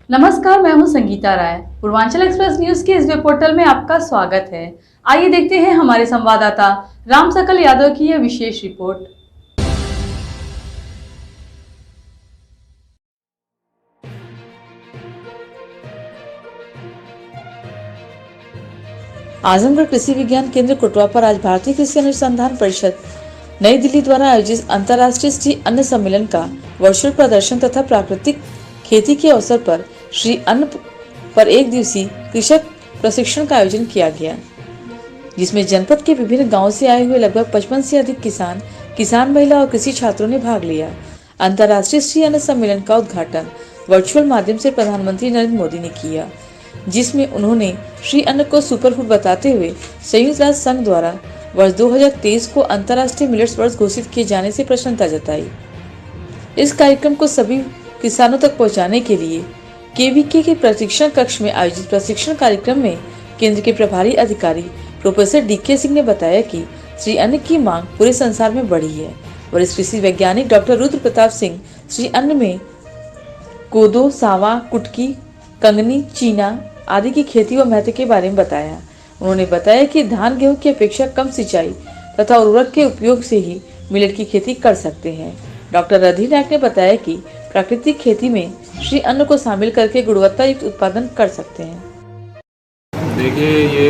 नमस्कार, मैं हूं संगीता राय। पूर्वांचल एक्सप्रेस न्यूज के इस वेब पोर्टल में आपका स्वागत है। आइए देखते हैं हमारे संवाददाता राम सकल यादव की यह विशेष रिपोर्ट। आजमगढ़ कृषि विज्ञान केंद्र कोटवा पर आज भारतीय कृषि अनुसंधान परिषद नई दिल्ली द्वारा आयोजित अंतर्राष्ट्रीय श्री अन्न सम्मेलन का वर्चुअल प्रदर्शन तथा प्राकृतिक खेती के अवसर पर श्री अन्न पर एक दिवसीय कृषक प्रशिक्षण का आयोजन किया गया, जिसमें जनपद के विभिन्न गांवों से आए हुए लगभग 55 से अधिक किसान महिला और कृषि छात्रों ने भाग लिया। अंतर्राष्ट्रीय श्री अन्न सम्मेलन का उद्घाटन वर्चुअल माध्यम से प्रधानमंत्री नरेंद्र मोदी ने किया, जिसमें उन्होंने श्री अन्न को सुपरफूड बताते हुए संयुक्त राष्ट्र संघ द्वारा वर्ष 2023 को अंतर्राष्ट्रीय मिलेट्स वर्ष घोषित किए जाने से प्रसन्नता जताई। इस कार्यक्रम को सभी किसानों तक पहुंचाने के लिए केवीके के प्रशिक्षण कक्ष में आयोजित प्रशिक्षण कार्यक्रम में केंद्र के प्रभारी अधिकारी प्रोफेसर डीके सिंह ने बताया कि श्री अन्न की मांग पूरे संसार में बढ़ी है। वरिष्ठ कृषि वैज्ञानिक डॉक्टर रुद्र प्रताप सिंह श्री अन्न में कोदो, सावा, कुटकी, कंगनी, चीना आदि की खेती व महत्व के बारे में बताया। उन्होंने बताया कि धान गेहूं की अपेक्षा कम सिंचाई तथा उर्वरक के उपयोग से ही मिलेट की खेती कर सकते हैं। डॉक्टर रधि नायक ने बताया कि प्राकृतिक खेती में श्री अन्न को शामिल करके गुणवत्ता युक्त उत्पादन कर सकते हैं। देखिए, ये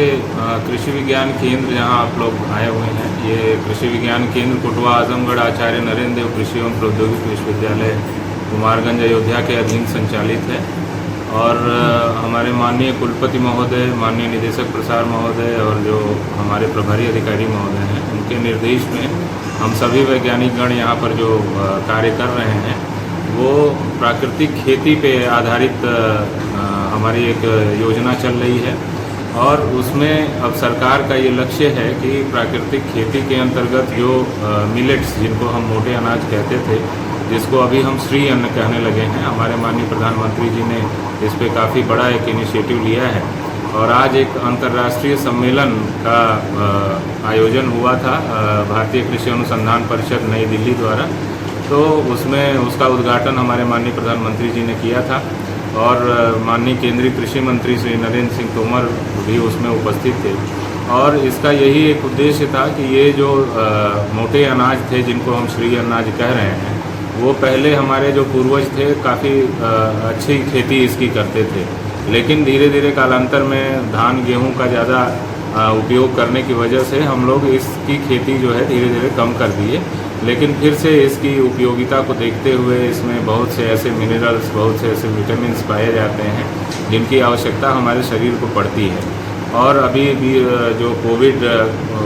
कृषि विज्ञान केंद्र जहाँ आप लोग आए हुए हैं, ये कृषि विज्ञान केंद्र कोटवा आजमगढ़ आचार्य नरेंद्र देव कृषि एवं प्रौद्योगिकी विश्वविद्यालय कुमारगंज अयोध्या के अधीन संचालित है। और हमारे माननीय कुलपति महोदय, माननीय निदेशक प्रसार महोदय और जो हमारे प्रभारी अधिकारी महोदय हैं, उनके निर्देश में हम सभी वैज्ञानिक गण यहाँ पर जो कार्य कर रहे हैं वो प्राकृतिक खेती पे आधारित हमारी एक योजना चल रही है। और उसमें अब सरकार का ये लक्ष्य है कि प्राकृतिक खेती के अंतर्गत जो मिलेट्स, जिनको हम मोटे अनाज कहते थे, जिसको अभी हम श्री अन्न कहने लगे हैं, हमारे माननीय प्रधानमंत्री जी ने इस पे काफ़ी बड़ा एक इनिशिएटिव लिया है। और आज एक अंतर्राष्ट्रीय सम्मेलन का आयोजन हुआ था भारतीय कृषि अनुसंधान परिषद नई दिल्ली द्वारा। तो उसमें उसका उद्घाटन हमारे माननीय प्रधानमंत्री जी ने किया था और माननीय केंद्रीय कृषि मंत्री श्री नरेंद्र सिंह तोमर भी उसमें उपस्थित थे। और इसका यही एक उद्देश्य था कि ये जो मोटे अनाज थे, जिनको हम श्री अनाज कह रहे हैं, वो पहले हमारे जो पूर्वज थे काफ़ी अच्छी खेती इसकी करते थे, लेकिन धीरे धीरे कालांतर में धान गेहूं का ज़्यादा उपयोग करने की वजह से हम लोग इसकी खेती जो है धीरे धीरे कम कर दिए। लेकिन फिर से इसकी उपयोगिता को देखते हुए इसमें बहुत से ऐसे मिनरल्स, बहुत से ऐसे विटामिन्स पाए जाते हैं जिनकी आवश्यकता हमारे शरीर को पड़ती है। और अभी भी जो कोविड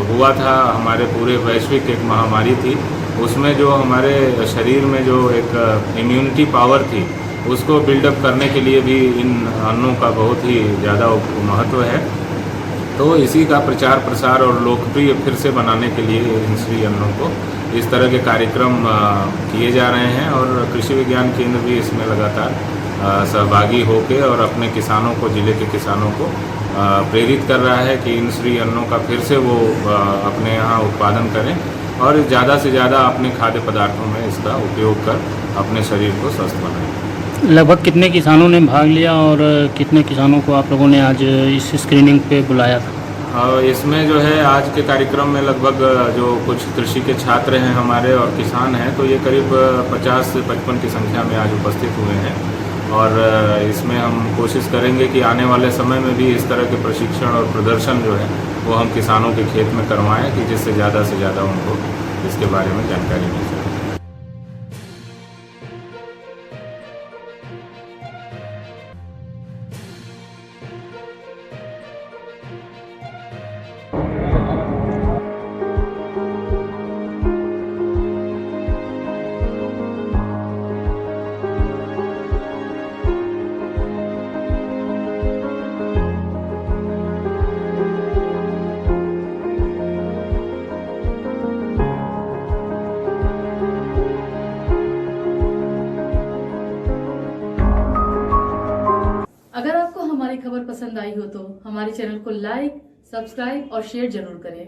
हुआ था, हमारे पूरे वैश्विक एक महामारी थी, उसमें जो हमारे शरीर में जो एक इम्यूनिटी पावर थी, उसको बिल्डअप करने के लिए भी इन अन्नों का बहुत ही ज़्यादा महत्व है। तो इसी का प्रचार प्रसार और लोकप्रिय फिर से बनाने के लिए इन श्री अन्नों को इस तरह के कार्यक्रम किए जा रहे हैं। और कृषि विज्ञान केंद्र भी इसमें लगातार सहभागी होकर और अपने किसानों को, जिले के किसानों को प्रेरित कर रहा है कि इन श्री अन्नों का फिर से वो अपने यहाँ उत्पादन करें और ज़्यादा से ज़्यादा अपने खाद्य पदार्थों में इसका उपयोग कर अपने शरीर को स्वस्थ बनाएं। लगभग कितने किसानों ने भाग लिया और कितने किसानों को आप लोगों ने आज इस स्क्रीनिंग पे बुलाया था? इसमें जो है आज के कार्यक्रम में लगभग जो कुछ कृषि के छात्र हैं हमारे और किसान हैं, तो ये करीब 50 से 55 की संख्या में आज उपस्थित हुए हैं। और इसमें हम कोशिश करेंगे कि आने वाले समय में भी इस तरह के प्रशिक्षण और प्रदर्शन जो है वो हम किसानों के खेत में करवाएं कि जिससे ज़्यादा से ज़्यादा उनको इसके बारे में जानकारी मिल सके। अगर आपको हमारी खबर पसंद आई हो तो हमारे चैनल को लाइक, सब्सक्राइब और शेयर जरूर करें।